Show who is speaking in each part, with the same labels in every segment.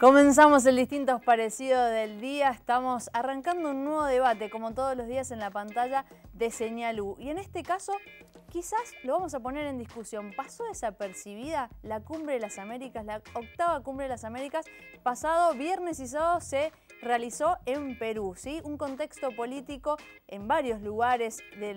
Speaker 1: Comenzamos el Distintos Parecidos del día. Estamos arrancando un nuevo debate, como todos los días en la pantalla de Señal U. Y en este caso, quizás lo vamos a poner en discusión. Pasó desapercibida la Cumbre de las Américas, la octava Cumbre de las Américas. Pasado viernes y sábado se realizó en Perú, ¿sí? Un contexto político en varios lugares de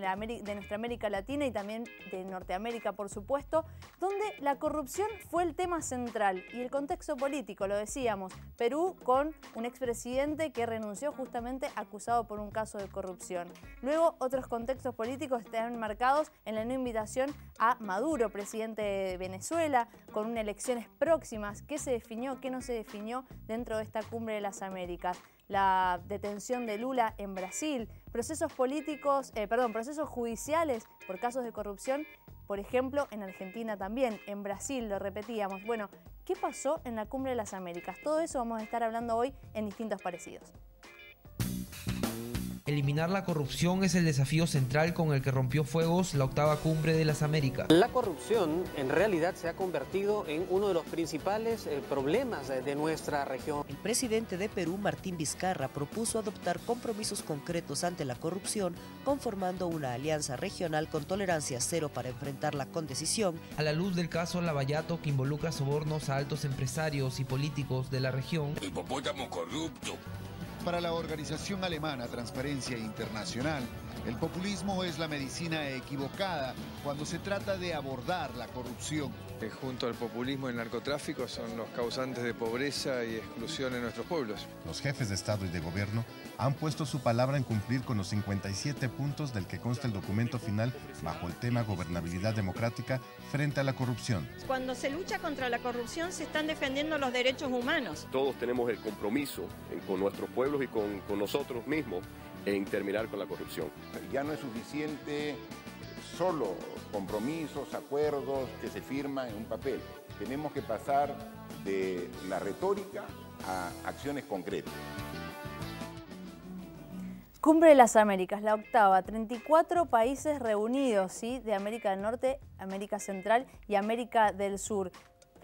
Speaker 1: nuestra América Latina y también de Norteamérica, por supuesto, donde la corrupción fue el tema central y el contexto político, lo decíamos, Perú con un expresidente que renunció justamente acusado por un caso de corrupción. Luego otros contextos políticos están marcados en la no invitación a Maduro, presidente de Venezuela, con unas elecciones próximas. ¿Qué se definió, qué no se definió dentro de esta Cumbre de las Américas? La detención de Lula en Brasil, procesos judiciales por casos de corrupción, por ejemplo, en Argentina también, en Brasil, lo repetíamos. Bueno, ¿qué pasó en la Cumbre de las Américas? Todo eso vamos a estar hablando hoy en Distintos Parecidos.
Speaker 2: Eliminar la corrupción es el desafío central con el que rompió fuegos la octava Cumbre de las Américas.
Speaker 3: La corrupción en realidad se ha convertido en uno de los principales problemas de nuestra región.
Speaker 4: El presidente de Perú, Martín Vizcarra, propuso adoptar compromisos concretos ante la corrupción, conformando una alianza regional con tolerancia cero para enfrentarla con decisión.
Speaker 2: A la luz del caso Lavallato, que involucra sobornos a altos empresarios y políticos de la región.
Speaker 5: El hipopótamo corrupto.
Speaker 6: Para la organización alemana Transparencia Internacional, el populismo es la medicina equivocada cuando se trata de abordar la corrupción.
Speaker 7: Junto al populismo y el narcotráfico son los causantes de pobreza y exclusión en nuestros pueblos.
Speaker 8: Los jefes de Estado y de Gobierno han puesto su palabra en cumplir con los 57 puntos del que consta el documento final bajo el tema gobernabilidad democrática frente a la corrupción.
Speaker 9: Cuando se lucha contra la corrupción se están defendiendo los derechos humanos.
Speaker 10: Todos tenemos el compromiso con nuestros pueblos y con nosotros mismos en terminar con la corrupción.
Speaker 11: Ya no es suficiente solo compromisos, acuerdos que se firman en un papel. Tenemos que pasar de la retórica a acciones concretas.
Speaker 1: Cumbre de las Américas, la octava, 34 países reunidos, ¿sí? De América del Norte, América Central y América del Sur.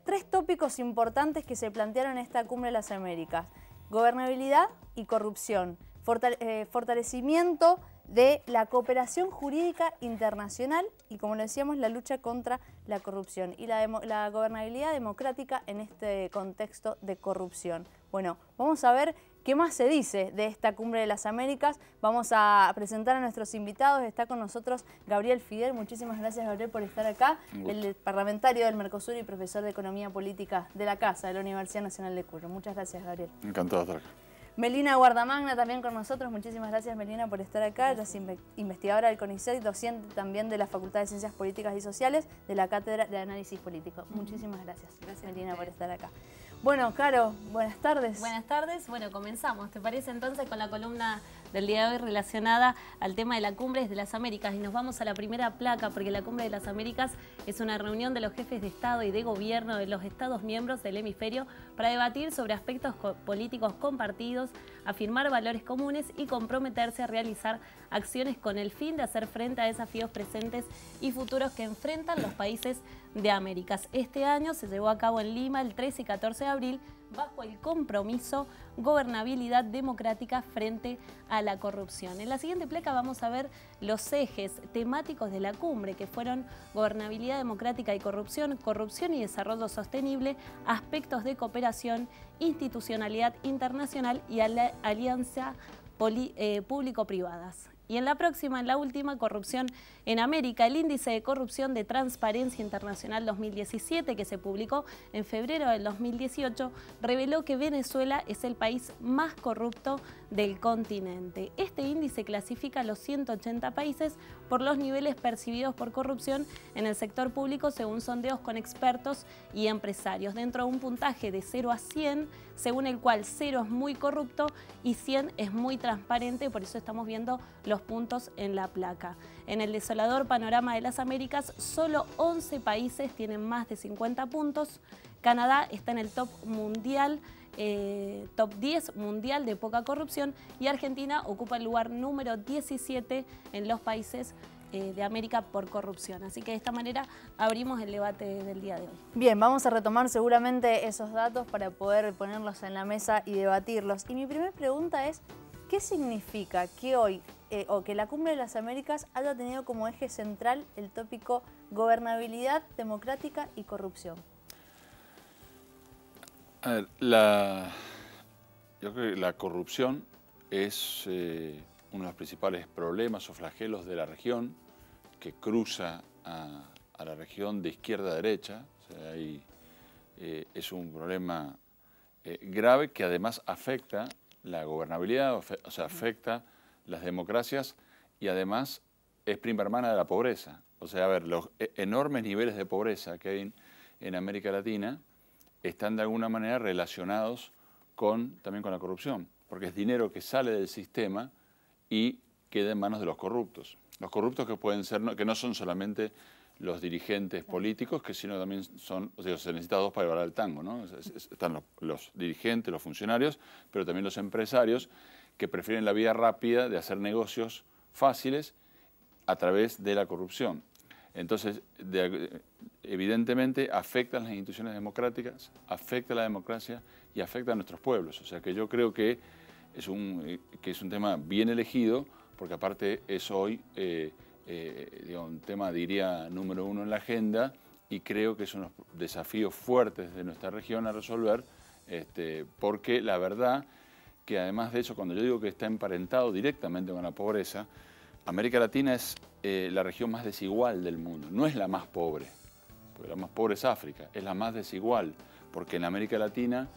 Speaker 1: Tres tópicos importantes que se plantearon en esta Cumbre de las Américas: gobernabilidad y corrupción, fortalecimiento de la cooperación jurídica internacional y, como lo decíamos, la lucha contra la corrupción y la gobernabilidad democrática en este contexto de corrupción. Bueno, vamos a ver qué más se dice de esta Cumbre de las Américas. Vamos a presentar a nuestros invitados. Está con nosotros Gabriel Fidel. Muchísimas gracias, Gabriel, por estar acá. El parlamentario del Mercosur y profesor de Economía Política de la Casa de la Universidad Nacional de Cuyo. Muchas gracias, Gabriel.
Speaker 5: Encantado de estar acá.
Speaker 1: Melina Guardamagna también con nosotros. Muchísimas gracias, Melina, por estar acá. Ella es investigadora del CONICET, docente también de la Facultad de Ciencias Políticas y Sociales de la Cátedra de Análisis Político. Muchísimas gracias, Melina, por estar acá. Bueno, Caro, buenas tardes.
Speaker 12: Buenas tardes. Bueno, comenzamos. ¿Te parece entonces con la columna del día de hoy relacionada al tema de la Cumbre de las Américas? Y nos vamos a la primera placa, porque la Cumbre de las Américas es una reunión de los jefes de Estado y de Gobierno de los Estados miembros del hemisferio para debatir sobre aspectos políticos compartidos, afirmar valores comunes y comprometerse a realizar acciones con el fin de hacer frente a desafíos presentes y futuros que enfrentan los países de Américas. Este año se llevó a cabo en Lima el 13 y 14 de abril bajo el compromiso gobernabilidad democrática frente a la corrupción. En la siguiente placa vamos a ver los ejes temáticos de la cumbre, que fueron gobernabilidad democrática y corrupción, corrupción y desarrollo sostenible, aspectos de cooperación, institucionalidad internacional y alianza público-privadas. Y en la próxima, en la última, corrupción en América, el índice de corrupción de Transparencia Internacional 2017, que se publicó en febrero del 2018, reveló que Venezuela es el país más corrupto del continente. Este índice clasifica a los 180 países por los niveles percibidos por corrupción en el sector público según sondeos con expertos y empresarios, dentro de un puntaje de 0 a 100, según el cual 0 es muy corrupto y 100 es muy transparente. Por eso estamos viendo los puntos en la placa. En el desolador panorama de las Américas, solo 11 países tienen más de 50 puntos. Canadá está en el top mundial, top 10 mundial de poca corrupción, y Argentina ocupa el lugar número 17 en los países de América por corrupción. Así que de esta manera abrimos el debate del día de hoy.
Speaker 1: Bien, vamos a retomar seguramente esos datos para poder ponerlos en la mesa y debatirlos. Y mi primera pregunta es, ¿qué significa que hoy, o que la Cumbre de las Américas haya tenido como eje central el tópico gobernabilidad democrática y corrupción?
Speaker 13: A ver, yo creo que la corrupción es uno de los principales problemas o flagelos de la región, que cruza a la región de izquierda a derecha. O sea, es un problema grave que además afecta la gobernabilidad, o sea, afecta las democracias y además es prima hermana de la pobreza. O sea, a ver, los enormes niveles de pobreza que hay en América Latina están de alguna manera relacionados también con la corrupción, porque es dinero que sale del sistema y queda en manos de los corruptos. Los corruptos que pueden ser, que no son solamente los dirigentes políticos, que sino también son, o sea, se necesita dos para bailar el tango, ¿no? Están los dirigentes, los funcionarios, pero también los empresarios que prefieren la vía rápida de hacer negocios fáciles a través de la corrupción. Entonces, evidentemente afecta a las instituciones democráticas, afecta a la democracia y afecta a nuestros pueblos. O sea que yo creo que es un tema bien elegido, porque aparte es hoy un tema, diría, número uno en la agenda, y creo que es unos desafíos fuertes de nuestra región a resolver, porque la verdad que además de eso, cuando yo digo que está emparentado directamente con la pobreza, América Latina es la región más desigual del mundo, no es la más pobre, porque la más pobre es África, es la más desigual, porque en América Latina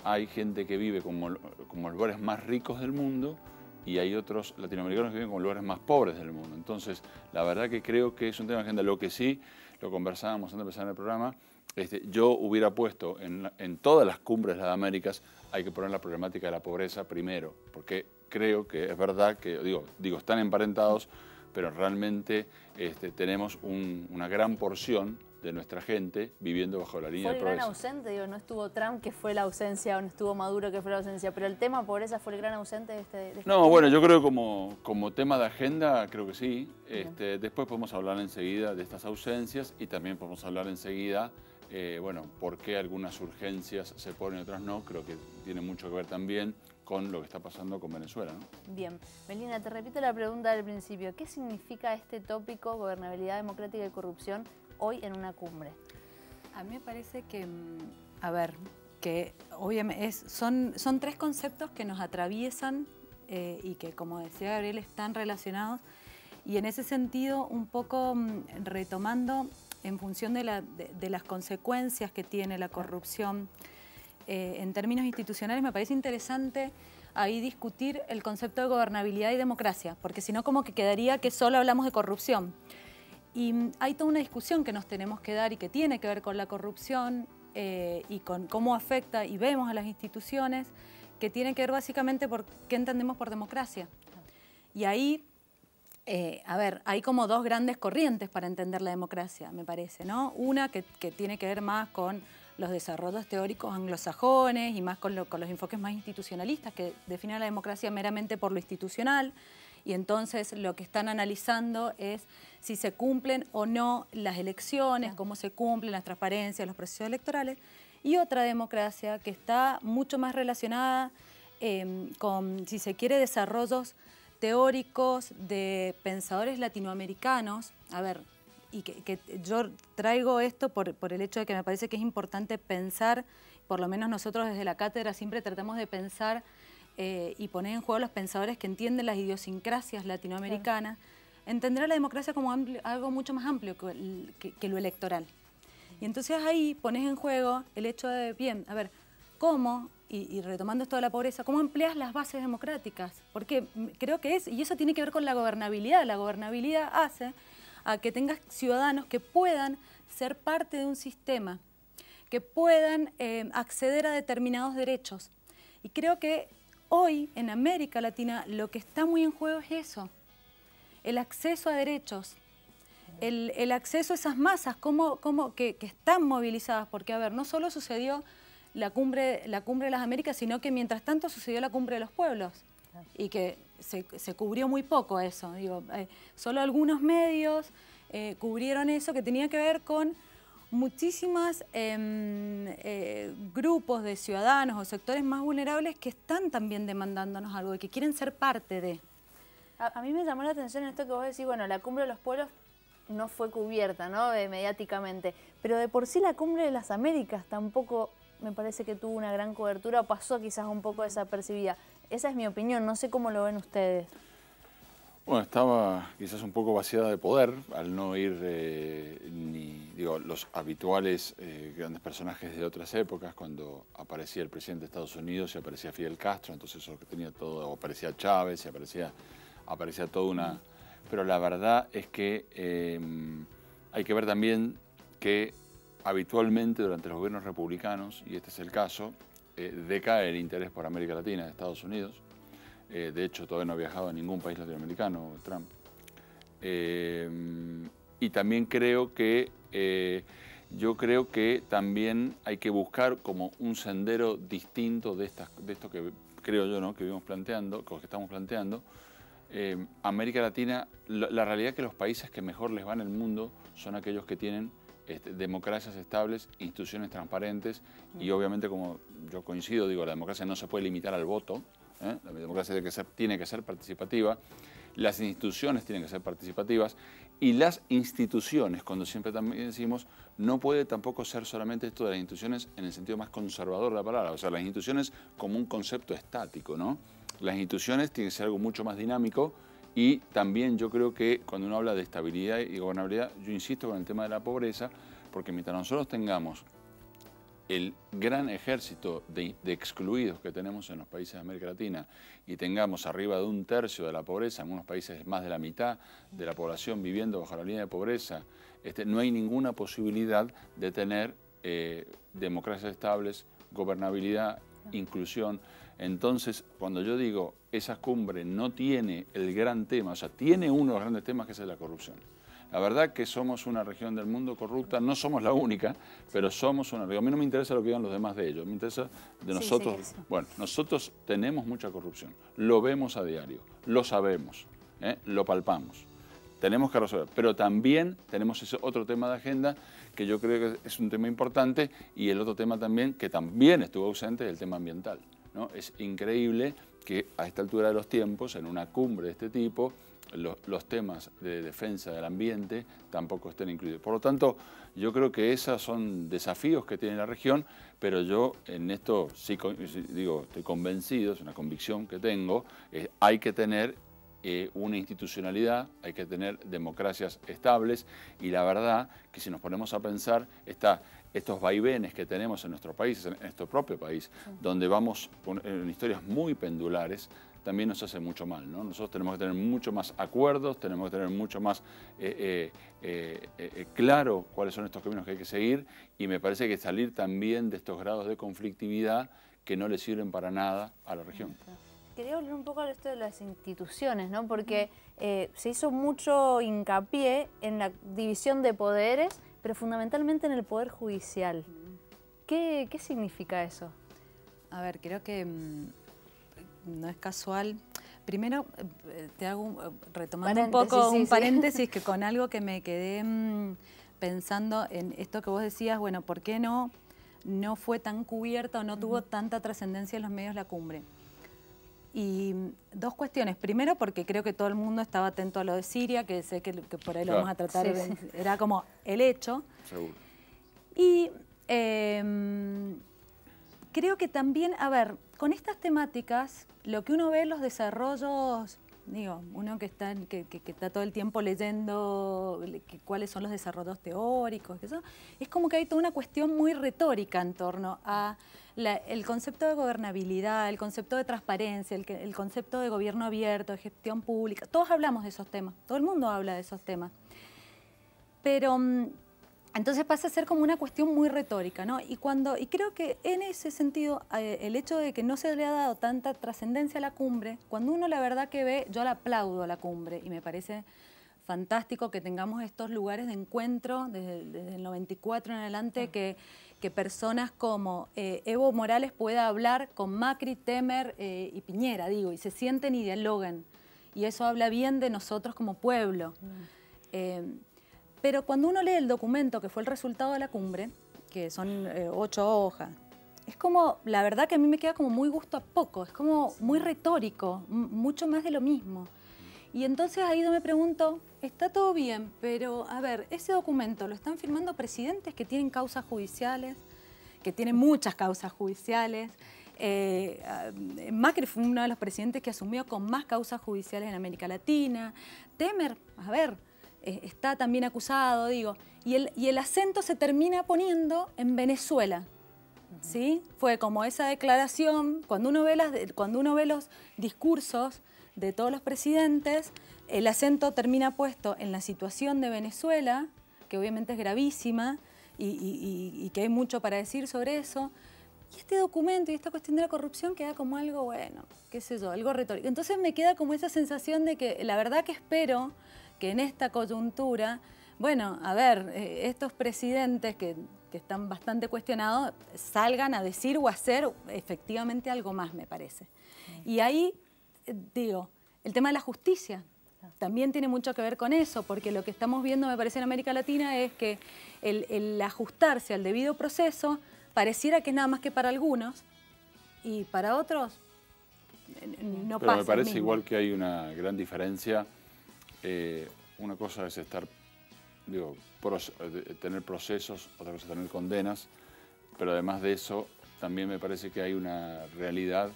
Speaker 13: hay gente que vive como los lugares más ricos del mundo y hay otros latinoamericanos que viven como los lugares más pobres del mundo. Entonces, la verdad que creo que es un tema de agenda. Lo que sí, lo conversábamos antes de empezar el programa, yo hubiera puesto en todas las cumbres de las Américas, hay que poner la problemática de la pobreza primero, porque creo que es verdad que, digo están emparentados, pero realmente tenemos una gran porción de nuestra gente viviendo bajo la línea de pobreza.
Speaker 1: Fue el gran ausente, no estuvo Trump que fue la ausencia, o no estuvo Maduro que fue la ausencia, pero el tema pobreza fue el gran ausente de este
Speaker 13: No, bueno, yo creo que como tema de agenda, creo que sí. Después podemos hablar enseguida de estas ausencias y también podemos hablar enseguida, por qué algunas urgencias se ponen y otras no. Creo que tiene mucho que ver también con lo que está pasando con Venezuela, ¿no?
Speaker 1: Bien. Melina, te repito la pregunta del principio. ¿Qué significa este tópico, gobernabilidad democrática y corrupción, hoy en una cumbre?
Speaker 14: A mí me parece que, que obviamente son tres conceptos que nos atraviesan y que, como decía Gabriel, están relacionados. Y en ese sentido, un poco retomando en función de las consecuencias que tiene la corrupción en términos institucionales, me parece interesante ahí discutir el concepto de gobernabilidad y democracia, porque si no como que quedaría que solo hablamos de corrupción. Y hay toda una discusión que nos tenemos que dar y que tiene que ver con la corrupción y con cómo afecta y vemos a las instituciones, que tiene que ver básicamente por qué entendemos por democracia. Y ahí, hay como dos grandes corrientes para entender la democracia, me parece, ¿no? Una que tiene que ver más con los desarrollos teóricos anglosajones y más con los enfoques más institucionalistas que definen la democracia meramente por lo institucional. Y entonces lo que están analizando es si se cumplen o no las elecciones, cómo se cumplen las transparencias, los procesos electorales. Y otra democracia que está mucho más relacionada con, si se quiere, desarrollos teóricos de pensadores latinoamericanos. Y que yo traigo esto por el hecho de que me parece que es importante pensar, por lo menos nosotros desde la cátedra siempre tratamos de pensar y poner en juego a los pensadores que entienden las idiosincrasias latinoamericanas, entender a la democracia como algo mucho más amplio que lo electoral. Y entonces ahí pones en juego el hecho de, ¿cómo, y retomando esto de la pobreza, cómo empleas las bases democráticas? Porque creo que y eso tiene que ver con la gobernabilidad. La gobernabilidad hace a que tengas ciudadanos que puedan ser parte de un sistema, que puedan acceder a determinados derechos. Y creo que hoy en América Latina lo que está muy en juego es eso, el acceso a derechos, el acceso a esas masas que están movilizadas, porque no solo sucedió la cumbre de las Américas, sino que mientras tanto sucedió la cumbre de los pueblos. y que se cubrió muy poco eso. Digo, solo algunos medios cubrieron eso, que tenía que ver con muchísimos grupos de ciudadanos o sectores más vulnerables que están también demandándonos algo y que quieren ser parte de.
Speaker 1: A mí me llamó la atención esto que vos decís, bueno, la Cumbre de los Pueblos no fue cubierta, ¿no? Mediáticamente, pero de por sí la Cumbre de las Américas tampoco me parece que tuvo una gran cobertura, o pasó quizás un poco desapercibida. Esa es mi opinión, no sé cómo lo ven ustedes.
Speaker 13: Bueno, estaba quizás un poco vaciada de poder al no ir los habituales grandes personajes de otras épocas, cuando aparecía el presidente de Estados Unidos y aparecía Fidel Castro, entonces eso que tenía todo, o aparecía Chávez y aparecía toda una... Pero la verdad es que hay que ver también que habitualmente durante los gobiernos republicanos, y este es el caso, decae el interés por América Latina de Estados Unidos. De hecho, todavía no ha viajado a ningún país latinoamericano, Trump. Y también creo que, yo creo que también hay que buscar como un sendero distinto de esto que creo yo, ¿no?, que estamos planteando. América Latina, la realidad es que los países que mejor les va en el mundo son aquellos que tienen democracias estables, instituciones transparentes y obviamente, como yo coincido, digo, la democracia no se puede limitar al voto. La democracia tiene que ser participativa, las instituciones tienen que ser participativas y las instituciones, cuando siempre también decimos, no puede tampoco ser solamente esto de las instituciones en el sentido más conservador de la palabra, o sea, las instituciones como un concepto estático, ¿no? Las instituciones tienen que ser algo mucho más dinámico y también yo creo que cuando uno habla de estabilidad y gobernabilidad, yo insisto con el tema de la pobreza, porque mientras nosotros tengamos el gran ejército de excluidos que tenemos en los países de América Latina y tengamos arriba de 1/3 de la pobreza, en unos países más de la mitad de la población viviendo bajo la línea de pobreza, no hay ninguna posibilidad de tener democracias estables, gobernabilidad, inclusión. Entonces, cuando yo digo esa cumbre no tiene el gran tema, o sea, tiene uno de los grandes temas que es la corrupción. La verdad que somos una región del mundo corrupta, no somos la única, pero somos una región. A mí no me interesa lo que digan los demás de ellos, me interesa de nosotros. Sí, bueno, nosotros tenemos mucha corrupción, lo vemos a diario, lo sabemos, lo palpamos. Tenemos que resolver, pero también tenemos ese otro tema de agenda que yo creo que es un tema importante y el otro tema también que también estuvo ausente es el tema ambiental, ¿no? Es increíble que a esta altura de los tiempos, en una cumbre de este tipo, los temas de defensa del ambiente tampoco estén incluidos. Por lo tanto, yo creo que esos son desafíos que tiene la región, pero yo en esto sí digo, estoy convencido, es una convicción que tengo, hay que tener una institucionalidad, hay que tener democracias estables y la verdad que si nos ponemos a pensar, estos vaivenes que tenemos en nuestro país, en nuestro propio país, donde vamos en historias muy pendulares, también nos hace mucho mal, ¿no? Nosotros tenemos que tener mucho más acuerdos, tenemos que tener mucho más claro cuáles son estos caminos que hay que seguir y me parece que salir también de estos grados de conflictividad que no le sirven para nada a la región.
Speaker 1: Quería hablar un poco de esto de las instituciones, ¿no? Porque se hizo mucho hincapié en la división de poderes, pero fundamentalmente en el poder judicial. ¿Qué significa eso?
Speaker 14: A ver, creo que no es casual. Primero, te hago, retomando un poco un paréntesis, que con algo que me quedé pensando en esto que vos decías, bueno, ¿por qué no fue tan cubierta o no tuvo tanta trascendencia en los medios la cumbre? Y dos cuestiones. Primero, porque creo que todo el mundo estaba atento a lo de Siria, que sé que por ahí lo vamos a tratar, era como el hecho.
Speaker 13: Seguro.
Speaker 14: Y creo que también, a ver, con estas temáticas, lo que uno ve en los desarrollos, digo, uno que está todo el tiempo leyendo cuáles son los desarrollos teóricos, es como que hay toda una cuestión muy retórica en torno a el concepto de gobernabilidad, el concepto de transparencia, el concepto de gobierno abierto, de gestión pública. Todos hablamos de esos temas, todo el mundo habla de esos temas. Pero entonces pasa a ser como una cuestión muy retórica, ¿no? Y creo que en ese sentido, el hecho de que no se le ha dado tanta trascendencia a la cumbre, cuando uno la verdad que ve, yo la aplaudo a la cumbre y me parece fantástico que tengamos estos lugares de encuentro desde el 94 en adelante, que personas como Evo Morales pueda hablar con Macri, Temer y Piñera, digo, y se sienten y dialoguen. Y eso habla bien de nosotros como pueblo. Pero cuando uno lee el documento que fue el resultado de la cumbre, que son 8 hojas, es como, la verdad que a mí me queda como muy gusto a poco, es como muy retórico, mucho más de lo mismo. Y entonces ahí yo me pregunto, está todo bien, pero a ver, ese documento lo están firmando presidentes que tienen causas judiciales, que tienen muchas causas judiciales. Macri fue uno de los presidentes que asumió con más causas judiciales en América Latina. Temer, a ver, está también acusado, digo. Y el acento se termina poniendo en Venezuela. ¿Sí? Fue como esa declaración, cuando uno ve los discursos de todos los presidentes, el acento termina puesto en la situación de Venezuela, que obviamente es gravísima y que hay mucho para decir sobre eso. Y este documento y esta cuestión de la corrupción queda como algo, bueno, qué sé yo, algo retórico. Entonces me queda como esa sensación de que la verdad que espero que en esta coyuntura, bueno, a ver, estos presidentes que están bastante cuestionados salgan a decir o a hacer efectivamente algo más, me parece. Y ahí, digo, el tema de la justicia también tiene mucho que ver con eso, porque lo que estamos viendo, me parece, en América Latina es que el ajustarse al debido proceso pareciera que es nada más que para algunos y para otros no pasa.
Speaker 13: Pero me parece igual que hay una gran diferencia. Una cosa es tener procesos, otra cosa es tener condenas, pero además de eso también me parece que hay una realidad,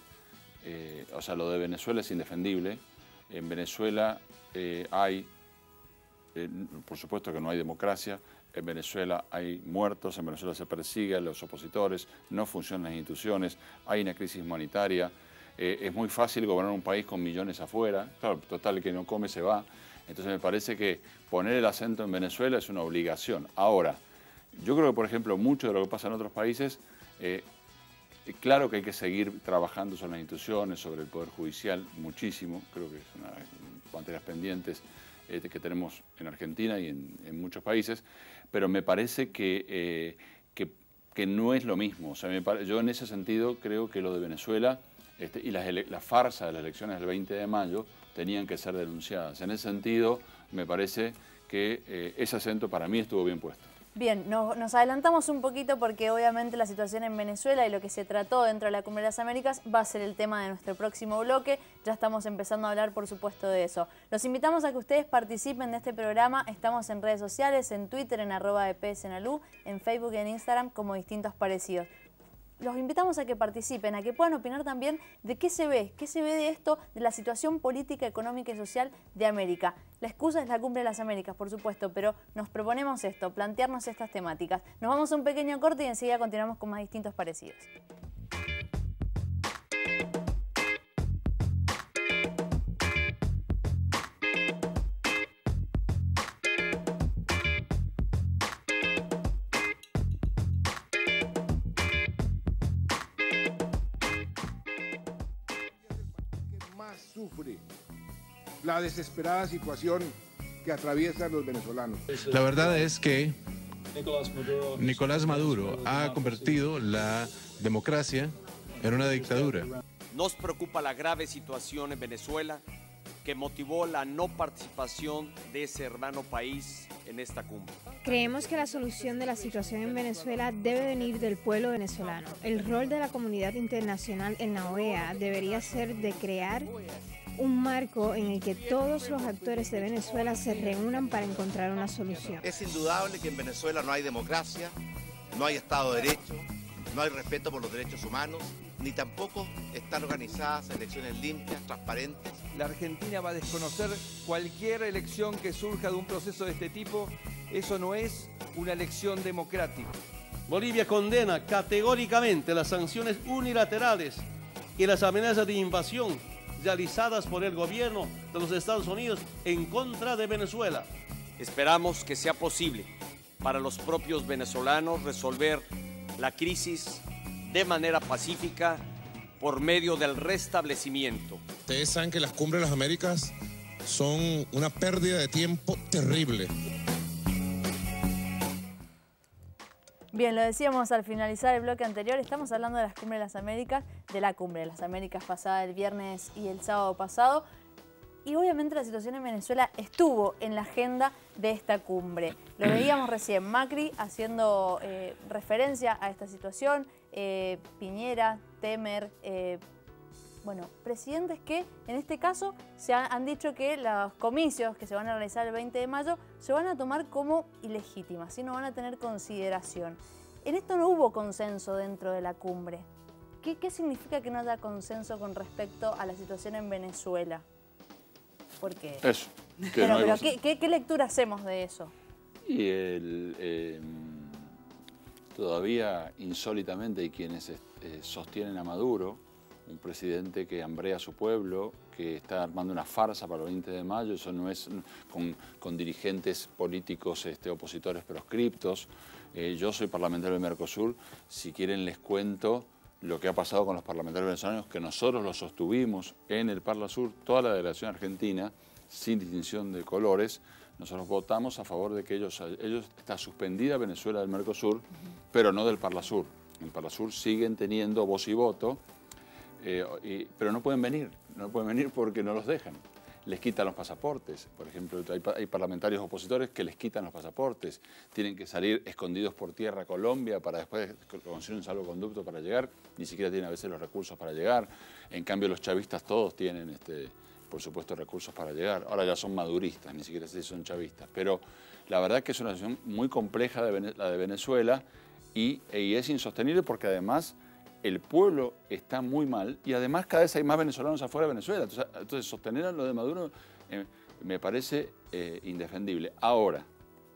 Speaker 13: o sea, lo de Venezuela es indefendible. En Venezuela por supuesto que no hay democracia, en Venezuela hay muertos, en Venezuela se persigue a los opositores, no funcionan las instituciones, hay una crisis humanitaria, es muy fácil gobernar un país con millones afuera, claro, total, el que no come se va. Entonces me parece que poner el acento en Venezuela es una obligación. Ahora, yo creo que, por ejemplo, mucho de lo que pasa en otros países, claro que hay que seguir trabajando sobre las instituciones, sobre el Poder Judicial, muchísimo. Creo que es una materias pendientes que tenemos en Argentina y en muchos países, pero me parece que no es lo mismo. O sea, yo en ese sentido creo que lo de Venezuela y la farsa de las elecciones del 20 de mayo tenían que ser denunciadas. En ese sentido, me parece que ese acento para mí estuvo bien puesto.
Speaker 1: Bien, nos adelantamos un poquito porque obviamente la situación en Venezuela y lo que se trató dentro de la Cumbre de las Américas va a ser el tema de nuestro próximo bloque. Ya estamos empezando a hablar, por supuesto, de eso. Los invitamos a que ustedes participen de este programa. Estamos en redes sociales, en Twitter, en @EPSenalú, en Facebook y en Instagram como Distintos Parecidos. Los invitamos a que participen, a que puedan opinar también de qué se ve de esto, de la situación política, económica y social de América. La excusa es la Cumbre de las Américas, por supuesto, pero nos proponemos esto, plantearnos estas temáticas. Nos vamos a un pequeño corte y enseguida continuamos con más Distintos Parecidos.
Speaker 15: Sufre la desesperada situación que atraviesan los venezolanos.
Speaker 16: La verdad es que Nicolás Maduro ha convertido la democracia en una dictadura.
Speaker 17: Nos preocupa la grave situación en Venezuela que motivó la no participación de ese hermano país en esta cumbre.
Speaker 18: Creemos que la solución de la situación en Venezuela debe venir del pueblo venezolano. El rol de la comunidad internacional en la OEA debería ser de crear un marco en el que todos los actores de Venezuela se reúnan para encontrar una solución.
Speaker 19: Es indudable que en Venezuela no hay democracia, no hay Estado de Derecho, no hay respeto por los derechos humanos, ni tampoco están organizadas elecciones limpias, transparentes.
Speaker 20: La Argentina va a desconocer cualquier elección que surja de un proceso de este tipo. Eso no es una elección democrática.
Speaker 21: Bolivia condena categóricamente las sanciones unilaterales y las amenazas de invasión realizadas por el gobierno de los Estados Unidos en contra de Venezuela.
Speaker 17: Esperamos que sea posible para los propios venezolanos resolver la crisis de manera pacífica por medio del restablecimiento.
Speaker 5: Ustedes saben que las Cumbres de las Américas
Speaker 16: son una pérdida de tiempo terrible.
Speaker 1: Bien, lo decíamos al finalizar el bloque anterior, estamos hablando de las Cumbres de las Américas, de la Cumbre de las Américas pasada el viernes y el sábado pasado. Y obviamente la situación en Venezuela estuvo en la agenda de esta cumbre. Lo veíamos recién, Macri haciendo referencia a esta situación, Piñera, Temer, bueno, presidentes que en este caso han dicho que los comicios que se van a realizar el 20 de mayo se van a tomar como ilegítimas, ¿sí? No van a tener consideración. En esto no hubo consenso dentro de la cumbre. ¿Qué significa que no haya consenso con respecto a la situación en Venezuela? ¿Por qué?
Speaker 13: Eso.
Speaker 1: Pero ¿qué lectura hacemos de eso?
Speaker 13: Y todavía insólitamente hay quienes sostienen a Maduro, un presidente que hambrea a su pueblo, que está armando una farsa para el 20 de mayo, eso no es con dirigentes políticos opositores proscriptos. Yo soy parlamentario del Mercosur, si quieren les cuento lo que ha pasado con los parlamentarios venezolanos, que nosotros los sostuvimos en el Parlasur, toda la delegación argentina, sin distinción de colores, nosotros votamos a favor de que ellos está suspendida Venezuela del Mercosur, pero no del Parlasur. En el Parlasur siguen teniendo voz y voto, pero no pueden venir porque no los dejan. Les quitan los pasaportes, por ejemplo, hay parlamentarios opositores que les quitan los pasaportes, tienen que salir escondidos por tierra a Colombia para después conseguir un salvoconducto para llegar, ni siquiera tienen a veces los recursos para llegar. En cambio los chavistas todos tienen, por supuesto, recursos para llegar. Ahora ya son maduristas, ni siquiera sé si son chavistas, pero la verdad es que es una situación muy compleja la de Venezuela y es insostenible porque además el pueblo está muy mal y además cada vez hay más venezolanos afuera de Venezuela. Entonces sostener a lo de Maduro me parece indefendible. Ahora,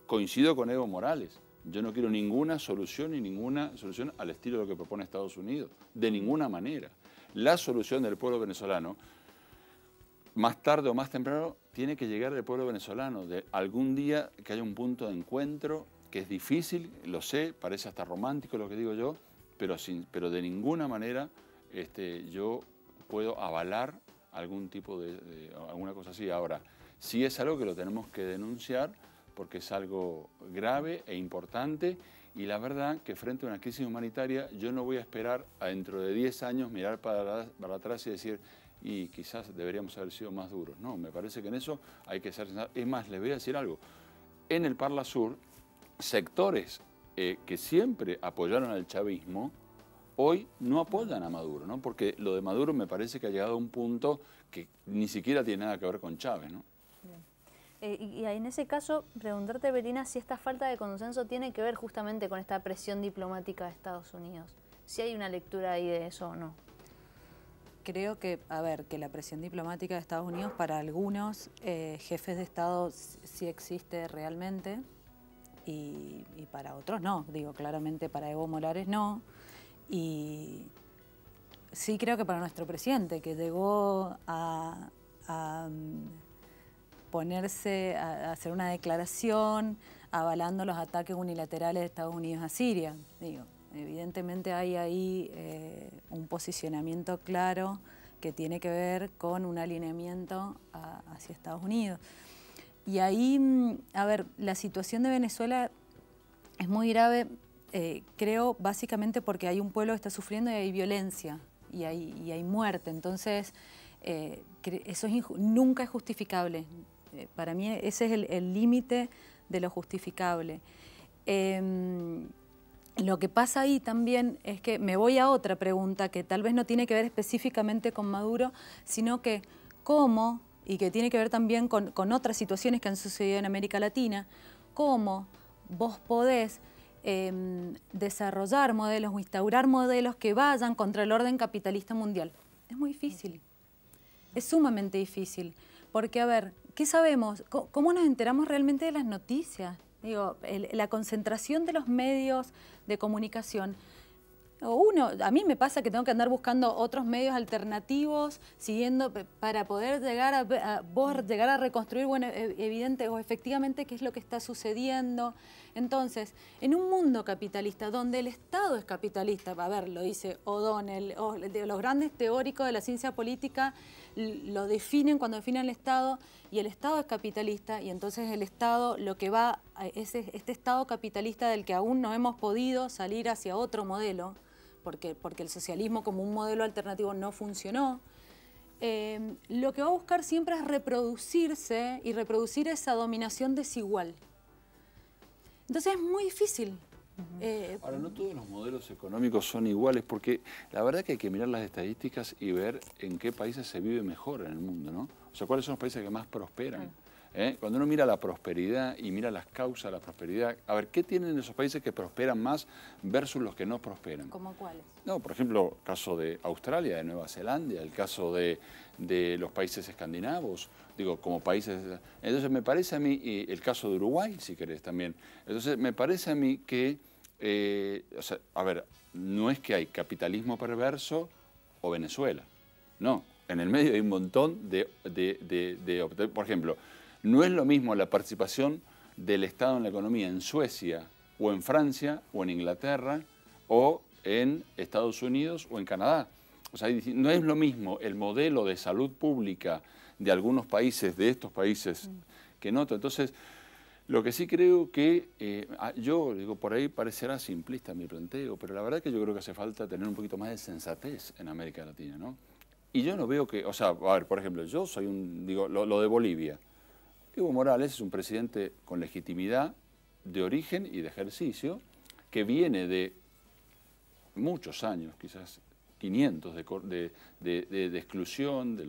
Speaker 13: coincido con Evo Morales. Yo no quiero ninguna solución al estilo de lo que propone Estados Unidos. De ninguna manera. La solución del pueblo venezolano, más tarde o más temprano, tiene que llegar del pueblo venezolano. De algún día que haya un punto de encuentro, que es difícil, lo sé, parece hasta romántico lo que digo yo, pero de ninguna manera yo puedo avalar algún tipo alguna cosa así. Ahora, sí es algo que lo tenemos que denunciar porque es algo grave e importante y la verdad que frente a una crisis humanitaria yo no voy a esperar a dentro de 10 años mirar para atrás y decir y quizás deberíamos haber sido más duros. No, me parece que en eso hay que ser... Es más, les voy a decir algo. En el Parlasur, sectores que siempre apoyaron al chavismo, hoy no apoyan a Maduro, ¿no? Porque lo de Maduro me parece que ha llegado a un punto que ni siquiera tiene nada que ver con Chávez, ¿no?
Speaker 1: Y en ese caso, preguntarte, Verina, si esta falta de consenso tiene que ver justamente con esta presión diplomática de Estados Unidos. Si hay una lectura ahí de eso o no.
Speaker 14: Creo que, que la presión diplomática de Estados Unidos para algunos jefes de Estado sí existe realmente. Y para otros no, digo, claramente para Evo Morales no. Y sí creo que para nuestro presidente, que llegó a ponerse, a hacer una declaración avalando los ataques unilaterales de Estados Unidos a Siria. Digo, evidentemente hay ahí un posicionamiento claro que tiene que ver con un alineamiento hacia Estados Unidos. Y ahí, la situación de Venezuela es muy grave, creo, básicamente porque hay un pueblo que está sufriendo y hay violencia y hay muerte. Entonces, eso nunca es justificable. Para mí ese es el límite de lo justificable. Lo que pasa ahí también es que me voy a otra pregunta que tal vez no tiene que ver específicamente con Maduro, sino que cómo... y que tiene que ver también con otras situaciones que han sucedido en América Latina, cómo vos podés desarrollar modelos o instaurar modelos que vayan contra el orden capitalista mundial. Es muy difícil, es sumamente difícil, porque ¿qué sabemos? ¿Cómo nos enteramos realmente de las noticias? Digo, la concentración de los medios de comunicación. A mí me pasa que tengo que andar buscando otros medios alternativos, siguiendo para poder llegar a reconstruir, bueno, evidente o efectivamente qué es lo que está sucediendo. Entonces, en un mundo capitalista, donde el Estado es capitalista, lo dice O'Donnell, los grandes teóricos de la ciencia política lo definen cuando definen el Estado, y el Estado es capitalista, y entonces el Estado lo que va es este Estado capitalista del que aún no hemos podido salir hacia otro modelo, porque el socialismo como un modelo alternativo no funcionó. Lo que va a buscar siempre es reproducirse y reproducir esa dominación desigual. Entonces es muy difícil.
Speaker 13: Ahora, no todos los modelos económicos son iguales, porque la verdad que hay que mirar las estadísticas y ver en qué países se vive mejor en el mundo, ¿no? O sea, cuáles son los países que más prosperan. Cuando uno mira la prosperidad y mira las causas de la prosperidad, a ver, ¿qué tienen esos países que prosperan más versus los que no prosperan?
Speaker 14: ¿Cómo cuáles?
Speaker 13: No, por ejemplo, el caso de Australia, de Nueva Zelanda, el caso de los países escandinavos, digo, como países... Entonces me parece a mí, y el caso de Uruguay, si querés también, entonces me parece a mí que, o sea, a ver, no es que hay capitalismo perverso o Venezuela, no, en el medio hay un montón por ejemplo, no es lo mismo la participación del Estado en la economía en Suecia o en Francia o en Inglaterra o en Estados Unidos o en Canadá. O sea, no es lo mismo el modelo de salud pública de algunos países, de estos países, que en otros. Entonces, lo que sí creo que, yo digo, por ahí parecerá simplista mi planteo, pero la verdad que yo creo que hace falta tener un poquito más de sensatez en América Latina, ¿no? Y yo no veo que, o sea, a ver, por ejemplo, yo soy digo, lo de Bolivia. Evo Morales es un presidente con legitimidad de origen y de ejercicio, que viene de muchos años, quizás 500 de exclusión de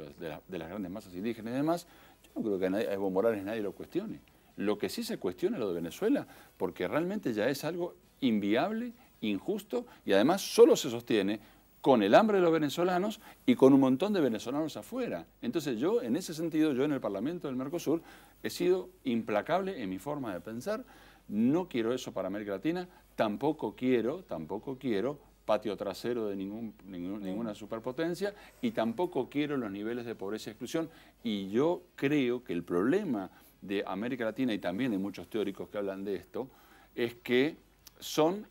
Speaker 13: las grandes masas indígenas y demás. Yo no creo que a Evo Morales nadie lo cuestione. Lo que sí se cuestiona es lo de Venezuela, porque realmente ya es algo inviable, injusto, y además solo se sostiene con el hambre de los venezolanos y con un montón de venezolanos afuera. Entonces yo, en ese sentido, yo en el Parlamento del Mercosur he sido implacable en mi forma de pensar. No quiero eso para América Latina, tampoco quiero patio trasero de ninguna superpotencia, y tampoco quiero los niveles de pobreza y exclusión. Y yo creo que el problema de América Latina, y también hay muchos teóricos que hablan de esto, es que son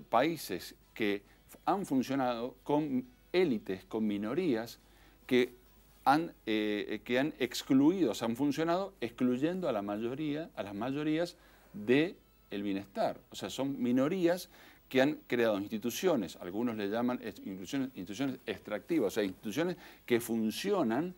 Speaker 13: países que han funcionado con élites, con minorías que han excluido, han funcionado excluyendo a las mayorías del bienestar. O sea, son minorías que han creado instituciones, algunos le llaman instituciones extractivas, o sea, instituciones que funcionan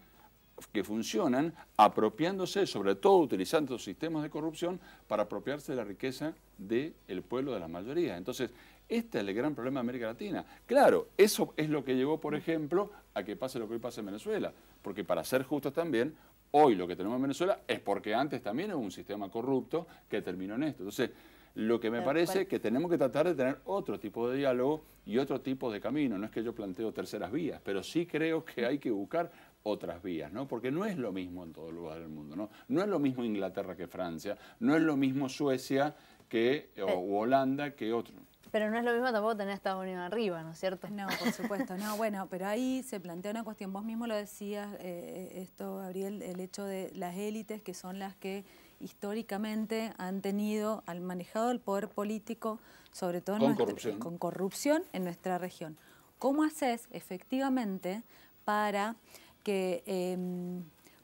Speaker 13: apropiándose, sobre todo utilizando sistemas de corrupción para apropiarse de la riqueza del pueblo, de las mayorías. Entonces, este es el gran problema de América Latina. Claro, eso es lo que llevó, por ejemplo, a que pase lo que hoy pasa en Venezuela, porque para ser justos también, hoy lo que tenemos en Venezuela es porque antes también hubo un sistema corrupto que terminó en esto. Entonces, lo que me parece que tenemos que tratar de tener otro tipo de diálogo y otro tipo de camino. No es que yo planteo terceras vías, pero sí creo que hay que buscar otras vías, ¿no? Porque no es lo mismo en todo lugar del mundo, ¿no? No es lo mismo Inglaterra que Francia, no es lo mismo Suecia o Holanda que otro.
Speaker 1: Pero no es lo mismo tampoco tener a Estados Unidos arriba, ¿no es cierto?
Speaker 14: No, por supuesto, no, bueno, pero ahí se plantea una cuestión, vos mismo lo decías, esto, Gabriel, el hecho de las élites que son las que históricamente han manejado el poder político, sobre todo con corrupción en nuestra región. ¿Cómo haces efectivamente para que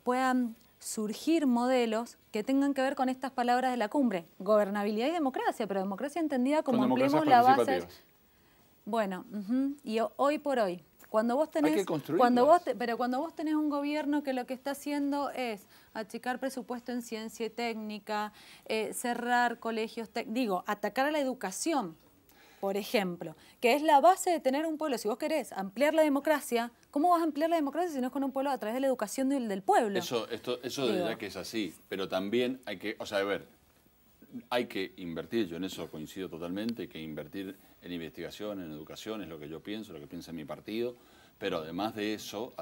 Speaker 14: puedan surgir modelos que tengan que ver con estas palabras de la cumbre? Gobernabilidad y democracia, pero democracia entendida como ampliemos la base. Bueno, y hoy por hoy, cuando vos tenés, cuando vos tenés un gobierno que lo que está haciendo es achicar presupuesto en ciencia y técnica, cerrar colegios, atacar a la educación, por ejemplo, que es la base de tener un pueblo. Si vos querés ampliar la democracia, ¿cómo vas a ampliar la democracia si no es con un pueblo a través de la educación del pueblo?
Speaker 13: Eso de verdad que es así, pero también hay que, o sea, a ver, hay que invertir, yo en eso coincido totalmente, hay que invertir en investigación, en educación, es lo que yo pienso, lo que piensa mi partido, pero además de eso,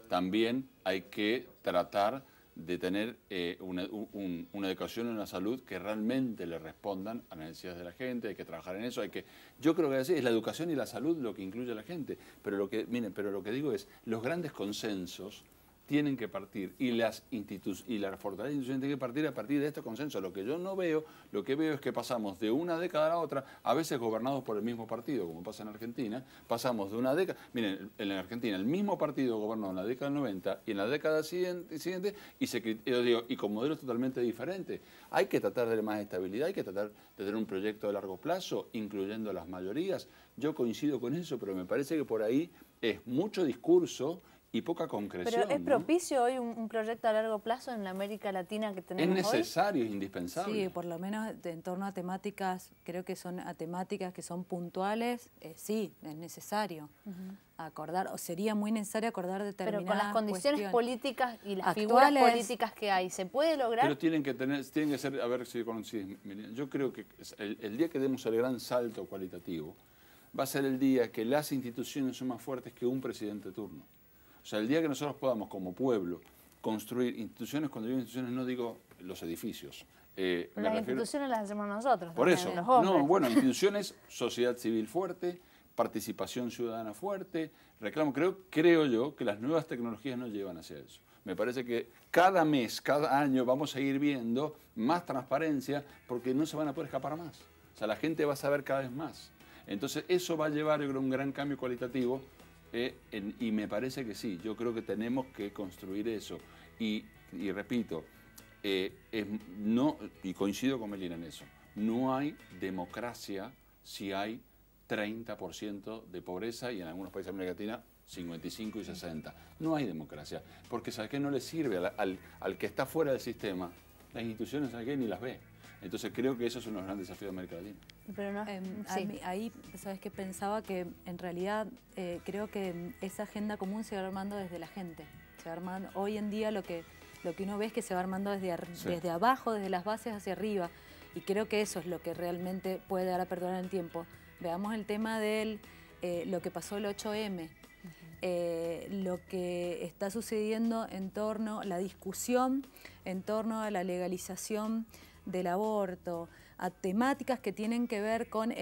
Speaker 13: también hay que tratar de tener una educación y una salud que realmente le respondan a las necesidades de la gente. Hay que trabajar en eso. Yo creo que así es la educación y la salud lo que incluye a la gente. Pero lo que digo es, los grandes consensos tienen que partir y la fortaleza institucional tiene que partir a partir de este consenso. Lo que yo no veo, lo que veo es que pasamos de una década a la otra, a veces gobernados por el mismo partido, como pasa en Argentina, pasamos de una década, miren, en Argentina el mismo partido gobernó en la década del 90 y en la década siguiente y con modelos totalmente diferentes. Hay que tratar de tener más estabilidad, hay que tratar de tener un proyecto de largo plazo, incluyendo las mayorías. Yo coincido con eso, pero me parece que por ahí es mucho discurso y poca concreción.
Speaker 1: Pero ¿es propicio hoy un proyecto a largo plazo en la América Latina que tenemos hoy?
Speaker 13: Es necesario, es indispensable.
Speaker 14: Sí, por lo menos en torno a temáticas, creo que son a temáticas que son puntuales, sí, es necesario acordar, o sería muy necesario acordar determinadas
Speaker 1: Pero con las condiciones políticas y las
Speaker 14: actuales,
Speaker 1: figuras políticas que hay, ¿se puede lograr?
Speaker 13: Pero tienen que ser, a ver si coinciden. Yo creo que el día que demos el gran salto cualitativo, va a ser el día que las instituciones son más fuertes que un presidente de turno. O sea, el día que nosotros podamos, como pueblo, construir instituciones, cuando digo instituciones no digo los edificios.
Speaker 1: Las instituciones las hacemos nosotros.
Speaker 13: Por eso,
Speaker 1: los hombres.
Speaker 13: no, bueno, instituciones, sociedad civil fuerte, participación ciudadana fuerte, reclamo. Creo yo que las nuevas tecnologías nos llevan hacia eso. Me parece que cada mes, cada año vamos a ir viendo más transparencia porque no se van a poder escapar más. O sea, la gente va a saber cada vez más. Entonces, eso va a llevar, yo creo, un gran cambio cualitativo. Y me parece que sí, yo creo que tenemos que construir eso. Y repito, y coincido con Melina en eso, no hay democracia si hay 30% de pobreza y en algunos países de América Latina 55 y 60. No hay democracia, porque ¿sabes qué? No le sirve al que está fuera del sistema, las instituciones, ¿sabes qué? Ni las ve. Entonces creo que eso es uno de los grandes desafíos de América Latina.
Speaker 1: Pero no,
Speaker 14: ahí, ¿sabes qué? Pensaba que en realidad creo que esa agenda común se va armando desde la gente. Se va armando, hoy en día lo que uno ve es que se va armando desde abajo, desde las bases hacia arriba. Y creo que eso es lo que realmente puede dar a perdurar en el tiempo. Veamos el tema de lo que pasó el 8M. Lo que está sucediendo en torno a la discusión, en torno a la legalización del aborto, a temáticas que tienen que ver con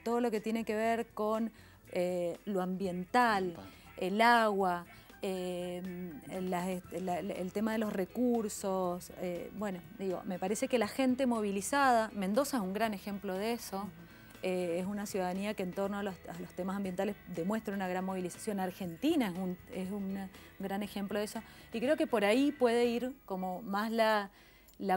Speaker 14: todo lo que tiene que ver con lo ambiental, el agua, el tema de los recursos. Bueno, digo, me parece que la gente movilizada, Mendoza es un gran ejemplo de eso, es una ciudadanía que en torno a los temas ambientales demuestra una gran movilización. Argentina es un gran ejemplo de eso. Y creo que por ahí puede ir como más la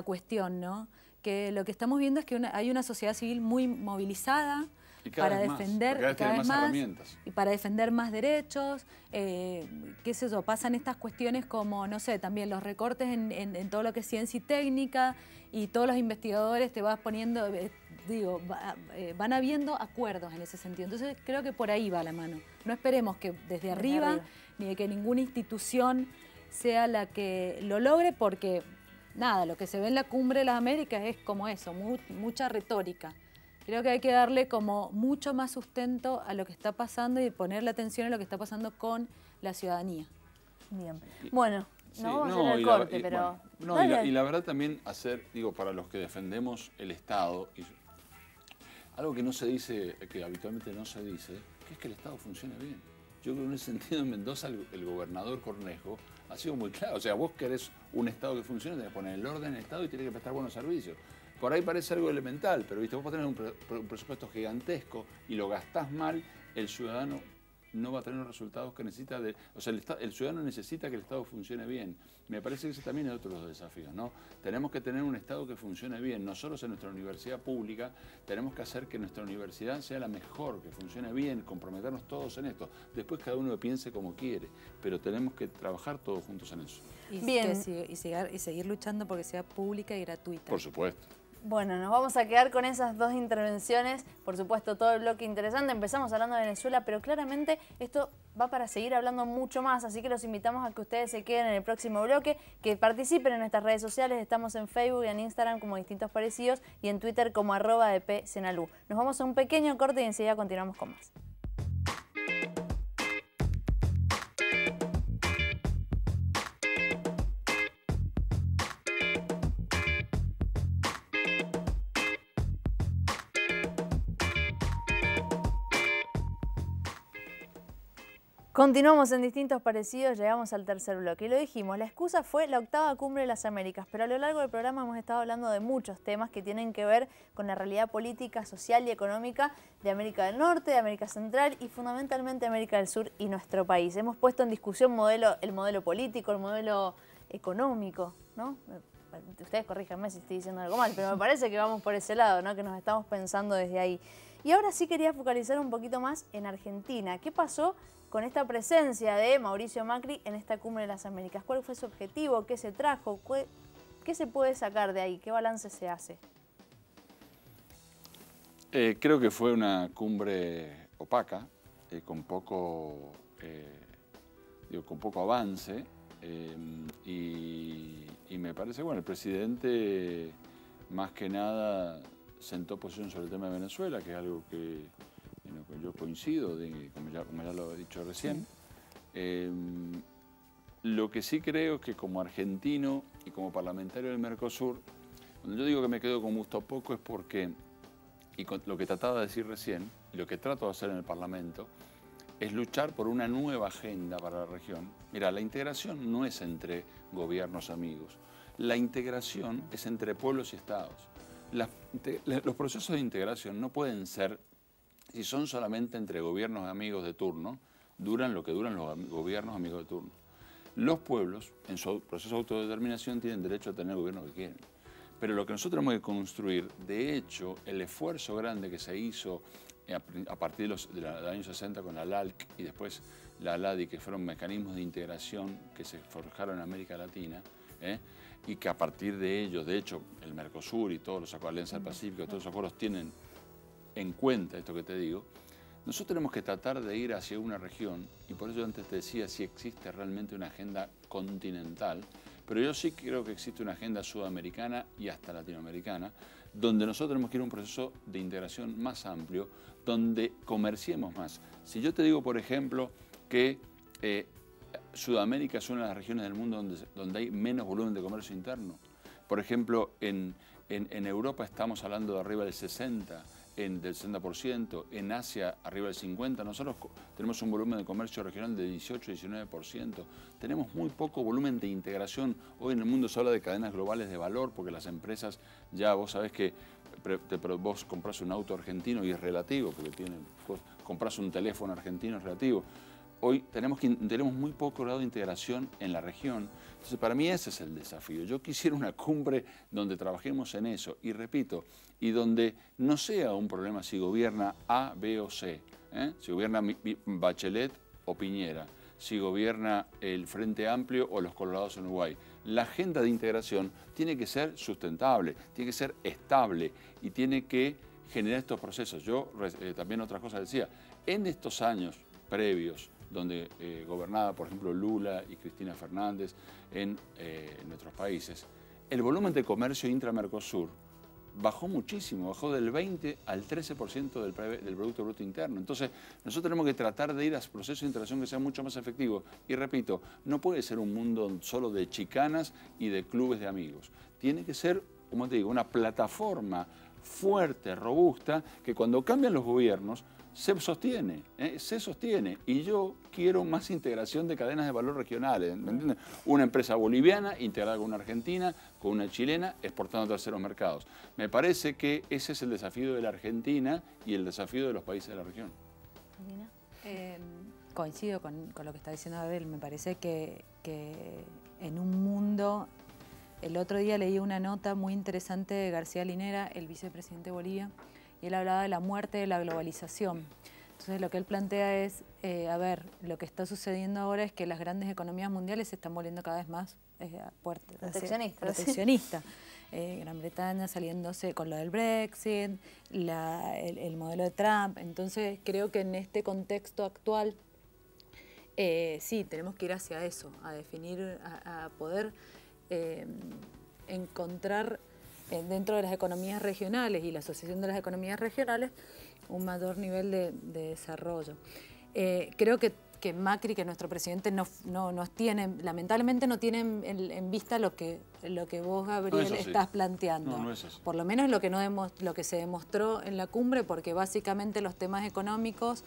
Speaker 14: cuestión, ¿no? Que lo que estamos viendo es que hay una sociedad civil muy movilizada para defender cada vez más y para defender más derechos. Qué sé yo, pasan estas cuestiones como, no sé, también los recortes en todo lo que es ciencia y técnica, y todos los investigadores te vas poniendo, van habiendo acuerdos en ese sentido. Entonces creo que por ahí va la mano. No esperemos que desde arriba, ni de que ninguna institución sea la que lo logre, porque nada, lo que se ve en la Cumbre de las Américas es como eso, mucha retórica. Creo que hay que darle como mucho más sustento a lo que está pasando y ponerle atención a lo que está pasando con la ciudadanía.
Speaker 1: Bien. Bueno, no vamos a hacer el corte, pero...
Speaker 13: Bueno, y la verdad también para los que defendemos el Estado, algo que no se dice, que habitualmente no se dice, que es que el Estado funcione bien. Yo creo que en ese sentido en Mendoza el gobernador Cornejo ha sido muy claro. O sea, vos querés un Estado que funcione, tenés que poner el orden en el Estado y tenés que prestar buenos servicios. Por ahí parece algo elemental, pero viste, vos podés tener un presupuesto gigantesco y lo gastás mal, el ciudadano no va a tener los resultados que necesita. O sea, el ciudadano necesita que el Estado funcione bien. Me parece que ese también es otro de los desafíos, ¿no? Tenemos que tener un Estado que funcione bien. Nosotros en nuestra universidad pública tenemos que hacer que nuestra universidad sea la mejor, que funcione bien, comprometernos todos en esto. Después cada uno piense como quiere, pero tenemos que trabajar todos juntos en eso.
Speaker 14: Y seguir luchando porque sea pública y gratuita.
Speaker 13: Por supuesto.
Speaker 1: Bueno, nos vamos a quedar con esas dos intervenciones. Por supuesto, todo el bloque interesante. Empezamos hablando de Venezuela, pero claramente esto va para seguir hablando mucho más. Así que los invitamos a que ustedes se queden en el próximo bloque, que participen en nuestras redes sociales. Estamos en Facebook y en Instagram como Distintos Parecidos y en Twitter como @dpsenalú. Nos vamos a un pequeño corte y enseguida continuamos con más. Continuamos en Distintos Parecidos, llegamos al tercer bloque. Y lo dijimos, la excusa fue la 8ª Cumbre de las Américas, pero a lo largo del programa hemos estado hablando de muchos temas que tienen que ver con la realidad política, social y económica de América del Norte, de América Central y fundamentalmente América del Sur y nuestro país. Hemos puesto en discusión el modelo político, el modelo económico, ¿no? Ustedes corríjanme si estoy diciendo algo mal, pero me parece que vamos por ese lado, ¿no? Que nos estamos pensando desde ahí. Y ahora sí quería focalizar un poquito más en Argentina. ¿Qué pasó con esta presencia de Mauricio Macri en esta Cumbre de las Américas? ¿Cuál fue su objetivo? ¿Qué se trajo? ¿Qué se puede sacar de ahí? ¿Qué balance se hace?
Speaker 13: Creo que fue una cumbre opaca, con poco avance, y me parece, bueno, el presidente más que nada sentó posición sobre el tema de Venezuela, que es algo que yo coincido, como ya lo he dicho recién. Lo que sí creo es que como argentino y como parlamentario del Mercosur, cuando yo digo que me quedo con gusto poco es porque, y con lo que trataba de decir recién, y lo que trato de hacer en el Parlamento, es luchar por una nueva agenda para la región. Mira, la integración no es entre gobiernos amigos, la integración es entre pueblos y estados. Los procesos de integración no pueden ser, si son solamente entre gobiernos amigos de turno, duran lo que duran los gobiernos amigos de turno. Los pueblos, en su proceso de autodeterminación, tienen derecho a tener el gobierno que quieren. Pero lo que nosotros tenemos que construir, de hecho, el esfuerzo grande que se hizo a partir de los años 60 con la LALC y después la ALADI, que fueron mecanismos de integración que se forjaron en América Latina, y que a partir de ellos, de hecho, el Mercosur y todos los acuerdos de Alianza del Pacífico, todos los acuerdos tienen en cuenta esto que te digo. Nosotros tenemos que tratar de ir hacia una región, y por eso antes te decía si existe realmente una agenda continental, pero yo sí creo que existe una agenda sudamericana y hasta latinoamericana, donde nosotros tenemos que ir a un proceso de integración más amplio, donde comerciemos más. Si yo te digo, por ejemplo, que Sudamérica es una de las regiones del mundo donde hay menos volumen de comercio interno. Por ejemplo, en Europa estamos hablando de arriba del 60%, del 60%, en Asia arriba del 50%. Nosotros tenemos un volumen de comercio regional de 18-19%. Tenemos muy poco volumen de integración. Hoy en el mundo se habla de cadenas globales de valor porque las empresas, ya vos sabés que vos compras un auto argentino y es relativo, porque compras un teléfono argentino es relativo. Hoy tenemos muy poco grado de integración en la región. Entonces, para mí ese es el desafío. Yo quisiera una cumbre donde trabajemos en eso, y repito, y donde no sea un problema si gobierna A, B o C, si gobierna Bachelet o Piñera, si gobierna el Frente Amplio o los Colorados en Uruguay. La agenda de integración tiene que ser sustentable, tiene que ser estable y tiene que generar estos procesos. Yo también otra cosa decía, en estos años previos, donde gobernaba, por ejemplo, Lula y Cristina Fernández en nuestros países, el volumen de comercio intra-Mercosur bajó muchísimo, bajó del 20 al 13% del Producto Bruto Interno. Entonces, nosotros tenemos que tratar de ir a procesos de integración que sean mucho más efectivos. Y repito, no puede ser un mundo solo de chicanas y de clubes de amigos. Tiene que ser, como te digo, una plataforma fuerte, robusta, que cuando cambian los gobiernos, se sostiene. Y yo quiero más integración de cadenas de valor regionales, ¿me entiendes? Una empresa boliviana integrada con una argentina, con una chilena, exportando a terceros mercados. Me parece que ese es el desafío de la Argentina y el desafío de los países de la región.
Speaker 14: Coincido con lo que está diciendo Abel. Me parece que en un mundo... El otro día leí una nota muy interesante de García Linera, el vicepresidente de Bolivia, y él hablaba de la muerte de la globalización. Entonces lo que él plantea es, lo que está sucediendo ahora es que las grandes economías mundiales se están volviendo cada vez más proteccionistas. Gran Bretaña saliéndose con lo del Brexit, el modelo de Trump. Entonces creo que en este contexto actual, sí, tenemos que ir hacia eso, a definir, a poder encontrar dentro de las economías regionales y la asociación de las economías regionales un mayor nivel de desarrollo. Creo que que Macri, que nuestro presidente no nos tiene, lamentablemente no tiene en vista lo que vos, Gabriel, estás planteando.
Speaker 13: No es así.
Speaker 14: Por lo menos lo que se demostró en la cumbre, porque básicamente los temas económicos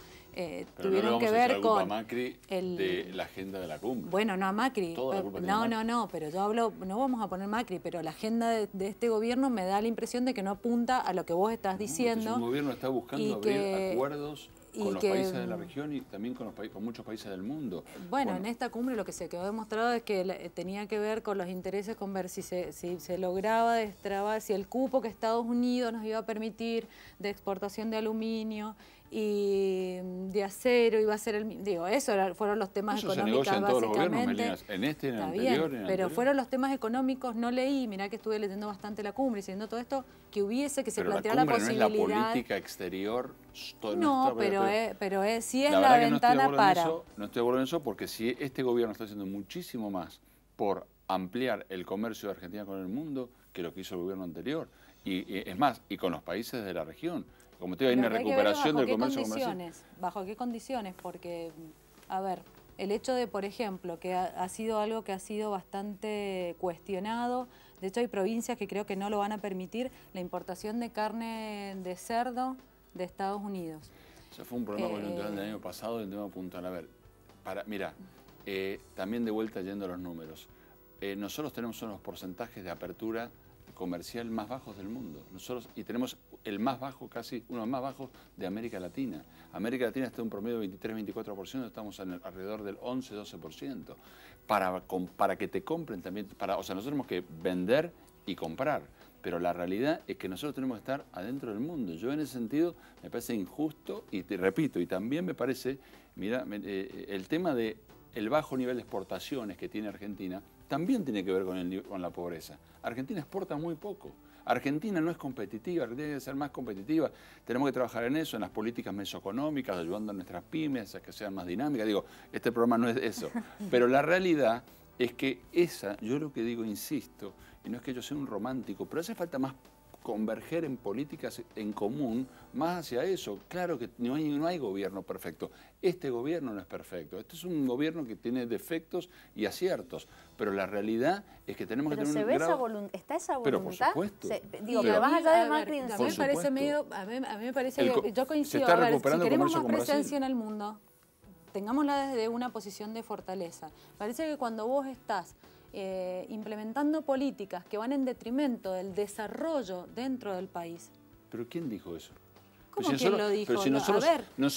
Speaker 14: tuvieron que ver con
Speaker 13: Macri de la agenda de la cumbre.
Speaker 14: Bueno, no a Macri.
Speaker 13: No,
Speaker 14: pero yo hablo, no vamos a poner Macri, pero la agenda de este gobierno me da la impresión de que no apunta a lo que vos estás diciendo.
Speaker 13: Un gobierno está buscando abrir acuerdos con los países de la región y también con muchos países del mundo.
Speaker 14: Bueno, en esta cumbre lo que se quedó demostrado es que tenía que ver con los intereses, con ver si se lograba destrabar, si el cupo que Estados Unidos nos iba a permitir de exportación de aluminio y de acero iba a ser fueron los temas económicos básicamente.
Speaker 13: Todos los gobiernos, Melina, en este, en el anterior,
Speaker 14: pero fueron los temas económicos, no leí, mirá que estuve leyendo bastante la cumbre, diciendo todo esto, que se planteara la posibilidad.
Speaker 13: No es la política exterior.
Speaker 14: No, pero sí es la ventana para.
Speaker 13: No estoy de acuerdo en eso porque si este gobierno está haciendo muchísimo más por ampliar el comercio de Argentina con el mundo que lo que hizo el gobierno anterior. Y es más, y con los países de la región. Como te digo, hay una recuperación del comercio comercial.
Speaker 14: ¿Bajo qué condiciones? Porque, a ver, el hecho de, por ejemplo, que ha sido algo que ha sido bastante cuestionado, de hecho hay provincias que creo que no lo van a permitir, la importación de carne de cerdo de Estados Unidos.
Speaker 13: Eso fue un problema coyuntural del año pasado y un tema puntual. A ver, mira, también de vuelta yendo a los números. Nosotros tenemos unos porcentajes de apertura comercial más bajos del mundo. Y tenemos el más bajo, casi uno de los más bajos de América Latina. América Latina está en un promedio de 23-24%, estamos alrededor del 11-12%. Para que te compren también, o sea, nosotros tenemos que vender y comprar, pero la realidad es que nosotros tenemos que estar adentro del mundo. Yo en ese sentido me parece injusto y te repito, y también me parece, mira, el tema de el bajo nivel de exportaciones que tiene Argentina también tiene que ver con la pobreza. Argentina exporta muy poco. Argentina no es competitiva, Argentina tiene que ser más competitiva. Tenemos que trabajar en eso, en las políticas mesoeconómicas, ayudando a nuestras pymes a que sean más dinámicas. Digo, este programa no es eso. Pero la realidad es que yo lo que digo, insisto, y no es que yo sea un romántico, pero hace falta más converger en políticas en común, más hacia eso. Claro que no hay gobierno perfecto. Este gobierno no es perfecto. Este es un gobierno que tiene defectos y aciertos. Pero la realidad es que tenemos que tener un grado...
Speaker 1: ¿Está esa voluntad?
Speaker 13: Pero por supuesto.
Speaker 1: Pero más allá de Macri...
Speaker 14: A mí me parece que yo coincido.
Speaker 13: Se está
Speaker 14: si
Speaker 13: recuperando
Speaker 14: queremos más
Speaker 13: comercio con
Speaker 14: presencia en el mundo, tengámosla desde una posición de fortaleza. Parece que cuando vos estás implementando políticas que van en detrimento del desarrollo dentro del país.
Speaker 13: ¿Pero quién dijo eso?
Speaker 14: ¿Cómo quién lo dijo?
Speaker 13: Pero si nosotros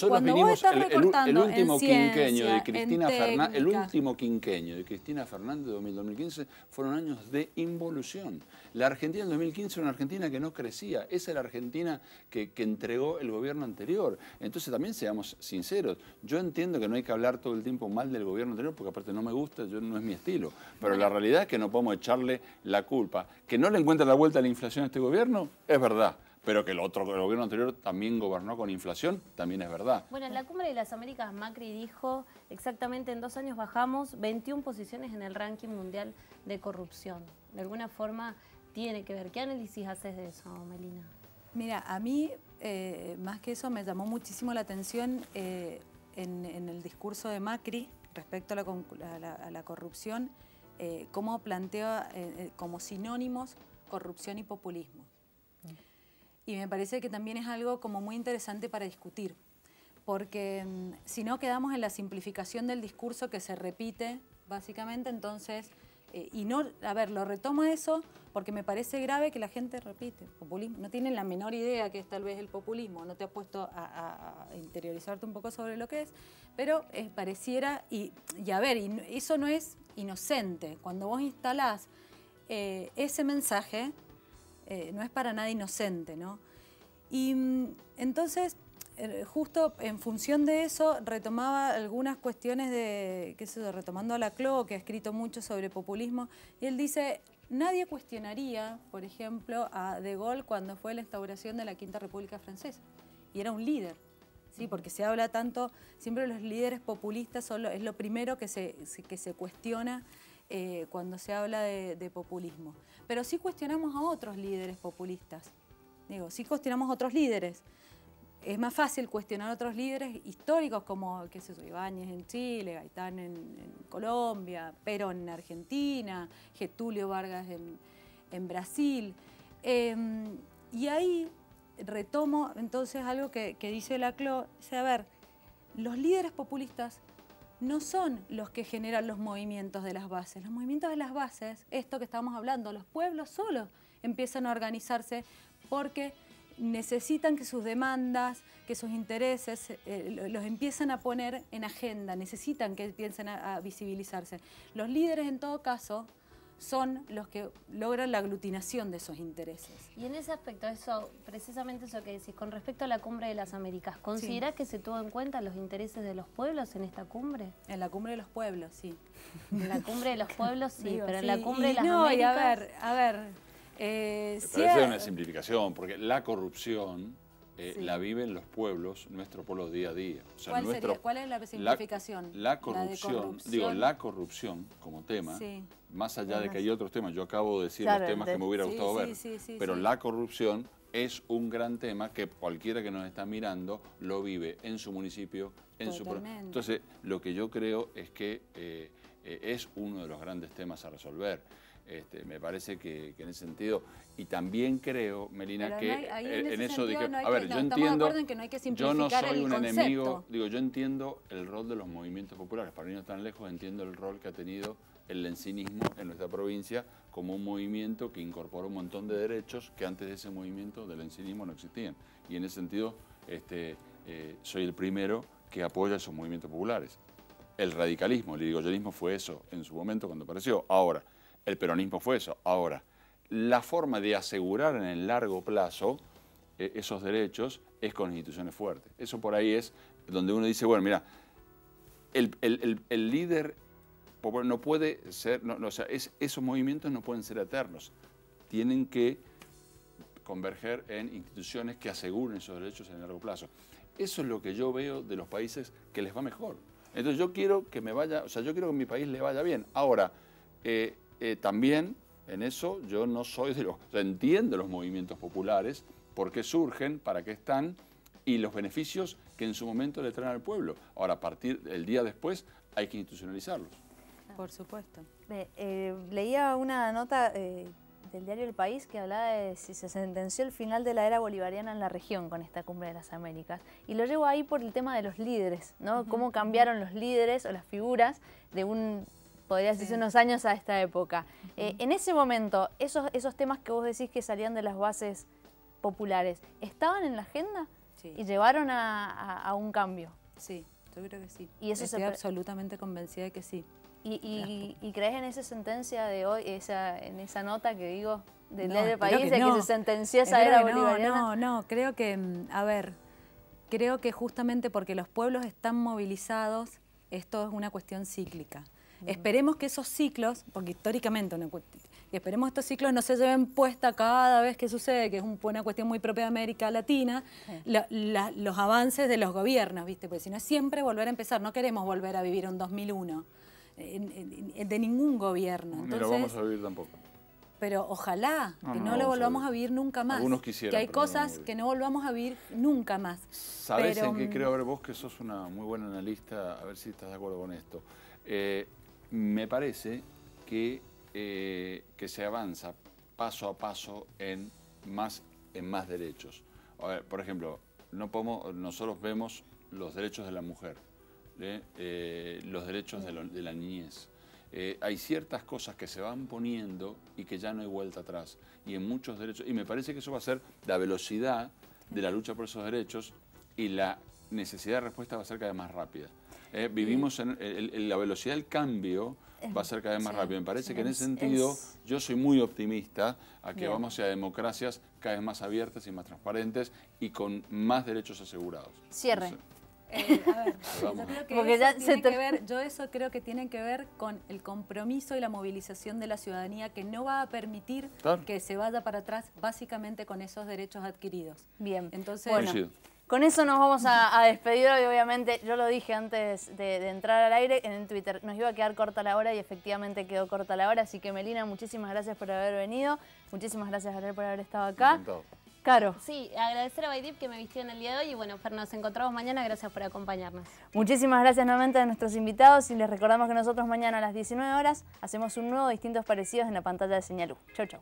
Speaker 14: cuando vos estás recortando
Speaker 13: el último
Speaker 14: en ciencia,
Speaker 13: quinquenio de Cristina Fernández, el
Speaker 14: técnica.
Speaker 13: último quinquenio de Cristina Fernández de 2015 fueron años de involución. La Argentina en 2015 era una Argentina que no crecía. Esa es la Argentina que entregó el gobierno anterior. Entonces también seamos sinceros. Yo entiendo que no hay que hablar todo el tiempo mal del gobierno anterior porque aparte no me gusta, no es mi estilo. Pero la realidad es que no podemos echarle la culpa. Que no le encuentre la vuelta a la inflación a este gobierno, es verdad. Pero que el gobierno anterior también gobernó con inflación, también es verdad.
Speaker 12: Bueno, en la Cumbre de las Américas, Macri dijo exactamente en 2 años bajamos 21 posiciones en el ranking mundial de corrupción. De alguna forma tiene que ver. ¿Qué análisis haces de eso, Melina?
Speaker 14: Mira, a mí, más que eso, me llamó muchísimo la atención en el discurso de Macri respecto a la corrupción, cómo plantea como sinónimos corrupción y populismo. Y me parece que también es algo como muy interesante para discutir, porque si no quedamos en la simplificación del discurso que se repite, básicamente, entonces, lo retomo eso porque me parece grave que la gente repite populismo, no tienen la menor idea que es tal vez el populismo, no te has puesto a interiorizarte un poco sobre lo que es, pero pareciera, y eso no es inocente, cuando vos instalás ese mensaje, no es para nada inocente, ¿no? Y entonces, justo en función de eso, retomaba algunas cuestiones retomando a Laclau, que ha escrito mucho sobre populismo, y él dice, nadie cuestionaría, por ejemplo, a De Gaulle cuando fue la instauración de la Quinta República Francesa, y era un líder, ¿sí? Porque se habla tanto, siempre los líderes populistas es lo primero que se cuestiona cuando se habla de populismo. Pero sí cuestionamos a otros líderes populistas. Sí cuestionamos a otros líderes. es más fácil cuestionar a otros líderes históricos como, qué sé yo, Ibáñez en Chile, Gaitán en Colombia, Perón en Argentina, Getúlio Vargas en Brasil. Y ahí retomo entonces algo que dice Laclau, dice, a ver, los líderes populistas no son los que generan los movimientos de las bases. Los movimientos de las bases, esto que estamos hablando, los pueblos solos empiezan a organizarse porque necesitan que sus demandas, que sus intereses los empiezan a poner en agenda, necesitan que empiecen a visibilizarse. Los líderes, en todo caso, son los que logran la aglutinación de esos intereses.
Speaker 12: Y en ese aspecto, eso, precisamente eso que decís, con respecto a la Cumbre de las Américas, ¿considerás que se tuvo en cuenta los intereses de los pueblos en esta cumbre?
Speaker 14: En la Cumbre de los Pueblos, sí.
Speaker 12: En la Cumbre de los Pueblos, sí,
Speaker 14: Digo,
Speaker 12: pero
Speaker 14: sí.
Speaker 12: en la Cumbre de las
Speaker 14: no,
Speaker 12: Américas...
Speaker 14: a ver...
Speaker 13: Me parece una simplificación, porque la corrupción la viven los pueblos, nuestro pueblo día a día. O sea,
Speaker 14: ¿Cuál es la simplificación?
Speaker 13: La corrupción, la corrupción como tema, más allá de que hay otros temas, yo acabo de decir los temas que me hubiera gustado ver, pero la corrupción es un gran tema que cualquiera que nos está mirando lo vive en su municipio, en su... Entonces, lo que yo creo es que es uno de los grandes temas a resolver. Me parece que en ese sentido, y también creo, Melina, que en eso dije, a ver, yo entiendo, yo no soy un enemigo, digo, yo entiendo el rol de los movimientos populares, para no ir tan lejos, entiendo el rol que ha tenido el lencinismo en nuestra provincia como un movimiento que incorporó un montón de derechos que antes de ese movimiento del lencinismo no existían. Y en ese sentido, soy el primero que apoya esos movimientos populares. El radicalismo, el irigoyenismo fue eso en su momento cuando apareció. Ahora, el peronismo fue eso. Ahora, la forma de asegurar en el largo plazo esos derechos es con instituciones fuertes. Eso por ahí es donde uno dice, bueno, mira, el líder popular no puede ser, o sea, esos movimientos no pueden ser eternos. Tienen que converger en instituciones que aseguren esos derechos en el largo plazo. Eso es lo que yo veo de los países que les va mejor. Entonces yo quiero que me vaya, o sea, yo quiero que mi país le vaya bien. Ahora, también en eso yo no soy de los... O sea, entiendo los movimientos populares, por qué surgen, para qué están y los beneficios que en su momento le traen al pueblo. Ahora, a partir del día después, hay que institucionalizarlos.
Speaker 14: Por supuesto.
Speaker 1: Leía una nota del diario El País que hablaba de si se sentenció el final de la era bolivariana en la región con esta Cumbre de las Américas. Y lo llevo ahí por el tema de los líderes, ¿no? Cómo cambiaron los líderes o las figuras de un... podría decirse unos años a esta época. En ese momento, esos temas que vos decís que salían de las bases populares, ¿estaban en la agenda? Sí. ¿Y llevaron a un cambio?
Speaker 14: Sí, yo creo que sí.
Speaker 1: Y eso
Speaker 14: estoy absolutamente convencida de que sí.
Speaker 1: ¿Y crees en esa sentencia de hoy, en esa nota que digo del diario del
Speaker 14: País,
Speaker 1: de que se sentenció esa era bolivariana?
Speaker 14: No, creo que, a ver, creo que justamente porque los pueblos están movilizados, esto es una cuestión cíclica. Esperemos que esos ciclos, porque históricamente esperemos que estos ciclos no se lleven puesta cada vez que sucede, que es una cuestión muy propia de América Latina, los avances de los gobiernos, ¿viste? Porque si no es siempre volver a empezar, no queremos volver a vivir un 2001 de ningún gobierno. Entonces,
Speaker 13: no lo vamos a vivir tampoco.
Speaker 14: Pero ojalá que no lo volvamos a vivir nunca más.
Speaker 13: Algunos quisieran.
Speaker 14: Que hay cosas que no volvamos a vivir nunca más.
Speaker 13: ¿Sabes en qué creo? A ver, vos que sos una muy buena analista, a ver si estás de acuerdo con esto. Me parece que se avanza paso a paso en más derechos. A ver, por ejemplo, nosotros vemos los derechos de la mujer, los derechos de la niñez. Hay ciertas cosas que se van poniendo y que ya no hay vuelta atrás. Y en muchos derechos, y me parece que eso va a ser la velocidad de la lucha por esos derechos y la necesidad de respuesta va a ser cada vez más rápida. Vivimos en la velocidad del cambio va a ser cada vez más rápido. Me parece que en ese sentido yo soy muy optimista a que vamos hacia democracias cada vez más abiertas y más transparentes y con más derechos asegurados.
Speaker 1: Cierre.
Speaker 14: A ver, yo eso creo que tiene que ver con el compromiso y la movilización de la ciudadanía que no va a permitir que se vaya para atrás básicamente con esos derechos adquiridos.
Speaker 1: Bien,
Speaker 14: entonces
Speaker 1: bueno. Con eso nos vamos a despedir hoy, obviamente. Yo lo dije antes de entrar al aire en Twitter. Nos iba a quedar corta la hora y efectivamente quedó corta la hora. Así que, Melina, muchísimas gracias por haber venido. Muchísimas gracias, Ariel, por haber estado acá. Caro.
Speaker 12: Sí, agradecer a Baidip que me vistió en el día de hoy y bueno, Fer, nos encontramos mañana, gracias por acompañarnos.
Speaker 1: Muchísimas gracias nuevamente a nuestros invitados y les recordamos que nosotros mañana a las 19 horas hacemos un nuevo Distintos Parecidos en la pantalla de Señal U. Chau, chau.